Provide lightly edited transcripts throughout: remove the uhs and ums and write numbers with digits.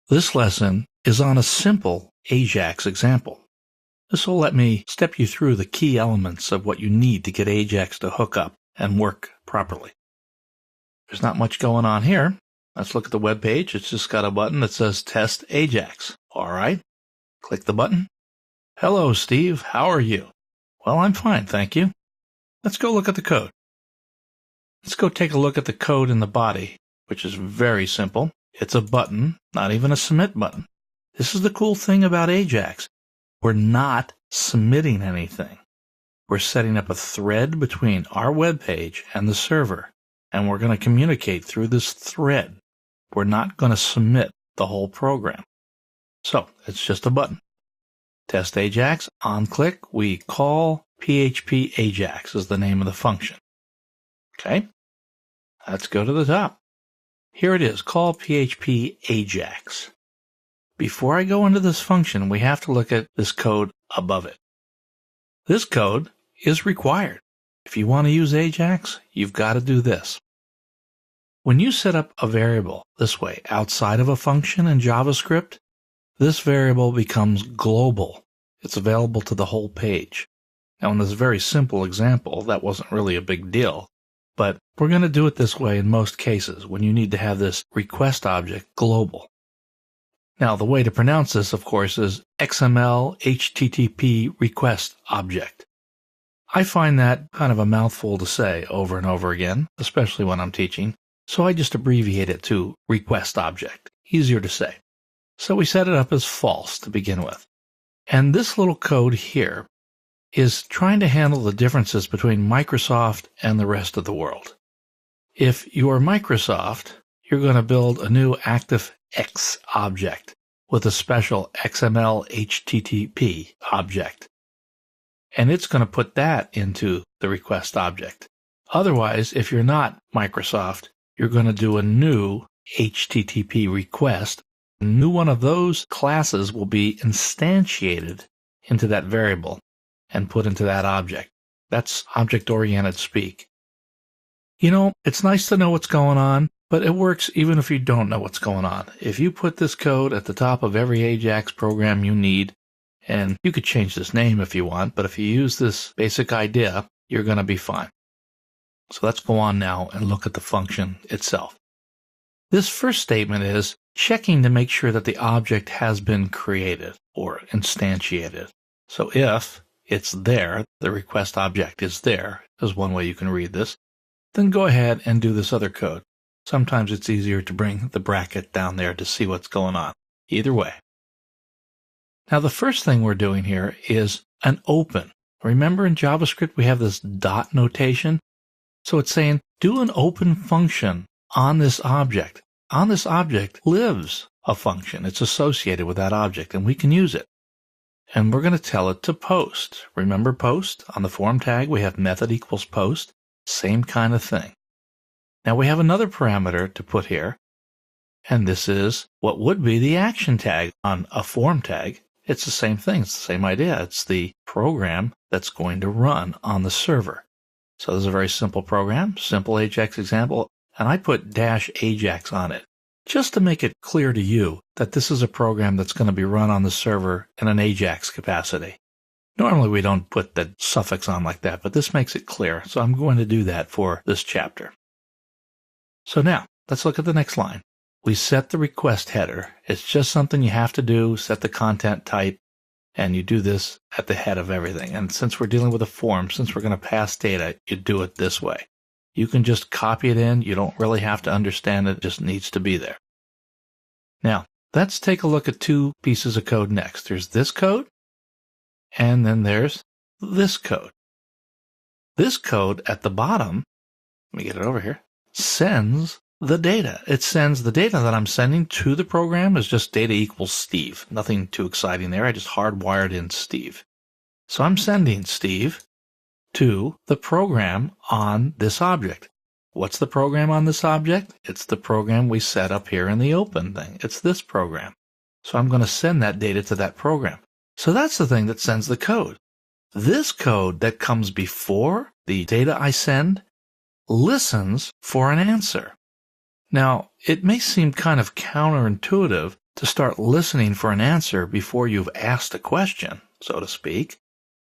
This lesson is on a simple AJAX example. This will let me step you through the key elements of what you need to get AJAX to hook up and work properly. There's not much going on here. Let's look at the web page. It's just got a button that says Test AJAX. All right. Click the button. Hello, Steve. How are you? Well, I'm fine, thank you. Let's go look at the code. Let's go take a look at the code in the body, which is very simple. It's a button, not even a submit button. This is the cool thing about AJAX. We're not submitting anything. We're setting up a thread between our web page and the server, and we're going to communicate through this thread. We're not going to submit the whole program. So it's just a button. Test AJAX, on click, we call PHP AJAX is the name of the function. Okay, let's go to the top. Here it is, call PHP AJAX. Before I go into this function, we have to look at this code above it. This code is required. If you want to use AJAX, you've got to do this. When you set up a variable this way outside of a function in JavaScript, this variable becomes global. It's available to the whole page. Now, in this very simple example, that wasn't really a big deal, but we're going to do it this way in most cases when you need to have this request object global. Now, the way to pronounce this, of course, is XML HTTP request object. I find that kind of a mouthful to say over and over again, especially when I'm teaching, so I just abbreviate it to request object. Easier to say. So we set it up as false to begin with. And this little code here is trying to handle the differences between Microsoft and the rest of the world. If you are Microsoft, you're going to build a new ActiveX object with a special XML HTTP object. And it's going to put that into the request object. Otherwise, if you're not Microsoft, you're going to do a new HTTP request. A new one of those classes will be instantiated into that variable and put into that object. That's object-oriented speak. You know, it's nice to know what's going on, but it works even if you don't know what's going on. If you put this code at the top of every AJAX program you need, and you could change this name if you want, but if you use this basic idea, you're going to be fine. So let's go on now and look at the function itself. This first statement is checking to make sure that the object has been created or instantiated. So if it's there, the request object is there, is one way you can read this, then go ahead and do this other code. Sometimes it's easier to bring the bracket down there to see what's going on. Either way. Now the first thing we're doing here is an open. Remember in JavaScript we have this dot notation? So it's saying do an open function on this object. On this object lives a function. It's associated with that object, and we can use it. And we're going to tell it to post. Remember post? On the form tag, we have method equals post. Same kind of thing. Now we have another parameter to put here, and this is what would be the action tag on a form tag. It's the same thing. It's the same idea. It's the program that's going to run on the server. So this is a very simple program, simple AJAX example, and I put -AJAX on it, just to make it clear to you that this is a program that's going to be run on the server in an AJAX capacity. Normally we don't put the suffix on like that, but this makes it clear, so I'm going to do that for this chapter. So now, let's look at the next line. We set the request header. It's just something you have to do, set the content type, and you do this at the head of everything. And since we're dealing with a form, since we're going to pass data, you do it this way. You can just copy it in. You don't really have to understand it. It just needs to be there. Now, let's take a look at two pieces of code next. There's this code, and then there's this code. This code at the bottom, let me get it over here, sends the data. It sends the data that I'm sending to the program is just data equals Steve. Nothing too exciting there. I just hardwired in Steve. So I'm sending Steve to the program on this object. What's the program on this object? It's the program we set up here in the open thing. It's this program. So I'm going to send that data to that program. So that's the thing that sends the code. This code that comes before the data I send listens for an answer. Now, it may seem kind of counterintuitive to start listening for an answer before you've asked a question, so to speak.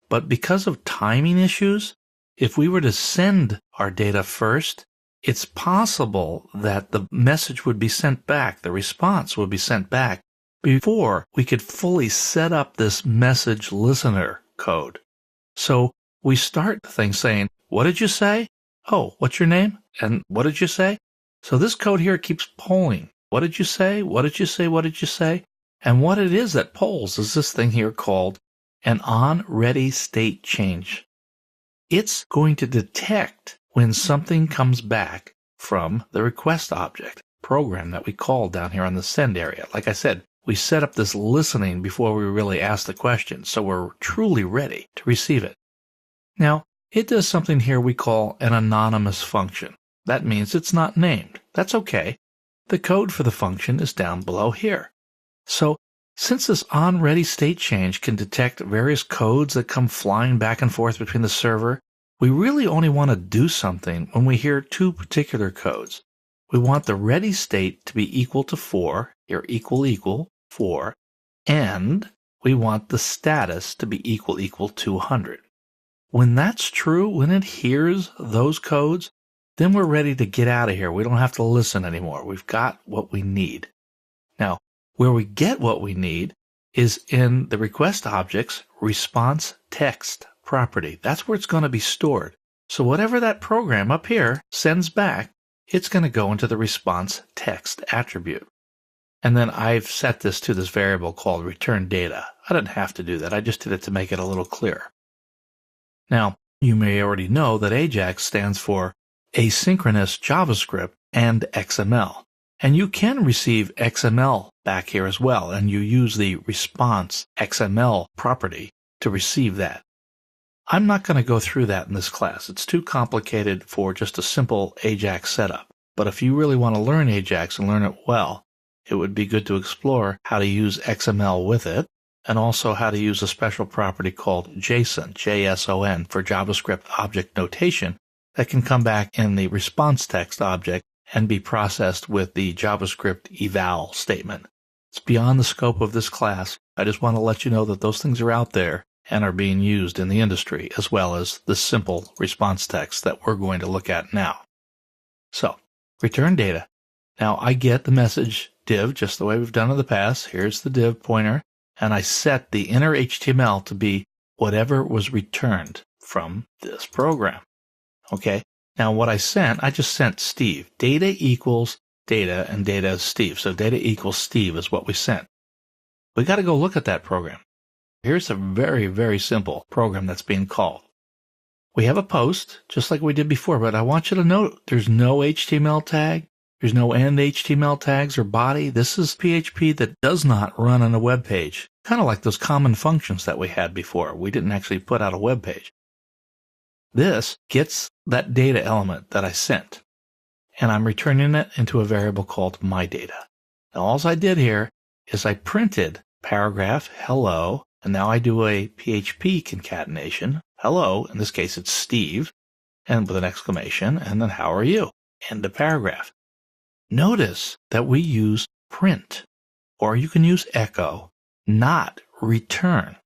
But because of timing issues, if we were to send our data first, it's possible that the message would be sent back, the response would be sent back before we could fully set up this message listener code. So we start the thing saying, what did you say? Oh, what's your name? And what did you say? So this code here keeps polling. What did you say? What did you say? What did you say? And what it is that polls is this thing here called an on-ready state change. It's going to detect when something comes back from the request object program that we called down here on the send area. Like I said, we set up this listening before we really ask the question, so we're truly ready to receive it. Now, it does something here we call an anonymous function. That means it's not named. That's okay. The code for the function is down below here. So, since this on-ready state change can detect various codes that come flying back and forth between the server, we really only want to do something when we hear two particular codes. We want the ready state to be equal to 4, or equal 4, and we want the status to be equal to 100. When that's true, when it hears those codes, then we're ready to get out of here. We don't have to listen anymore. We've got what we need. Now, where we get what we need is in the request object's response text property. That's where it's going to be stored. So whatever that program up here sends back, it's going to go into the response text attribute. And then I've set this to this variable called return data. I didn't have to do that. I just did it to make it a little clearer. Now, you may already know that AJAX stands for Asynchronous JavaScript and XML. And you can receive XML back here as well, and you use the response XML property to receive that. I'm not going to go through that in this class. It's too complicated for just a simple AJAX setup. But if you really want to learn AJAX and learn it well, it would be good to explore how to use XML with it, and also how to use a special property called JSON, JSON, for JavaScript object notation that can come back in the response text object and be processed with the JavaScript eval statement. It's beyond the scope of this class. I just want to let you know that those things are out there and are being used in the industry, as well as the simple response text that we're going to look at now. So, return data. Now I get the message div just the way we've done in the past. Here's the div pointer, and I set the inner HTML to be whatever was returned from this program. Okay, now what I just sent Steve. Data equals data, and data is Steve. So data equals Steve is what we sent. We got to go look at that program. Here's a very, very simple program that's being called. We have a post, just like we did before, but I want you to note there's no HTML tag. There's no end HTML tags or body. This is PHP that does not run on a web page. Kind of like those common functions that we had before. We didn't actually put out a web page. This gets that data element that I sent, and I'm returning it into a variable called myData. Now all I did here is I printed paragraph hello, and now I do a PHP concatenation. Hello, in this case it's Steve, and with an exclamation, and then how are you? End of paragraph. Notice that we use print, or you can use echo, not return.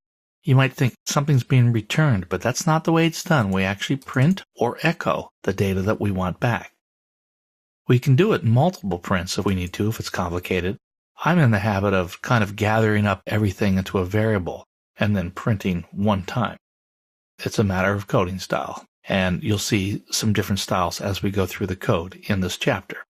You might think something's being returned, but that's not the way it's done. We actually print or echo the data that we want back. We can do it in multiple prints if we need to, if it's complicated. I'm in the habit of kind of gathering up everything into a variable and then printing one time. It's a matter of coding style, and you'll see some different styles as we go through the code in this chapter.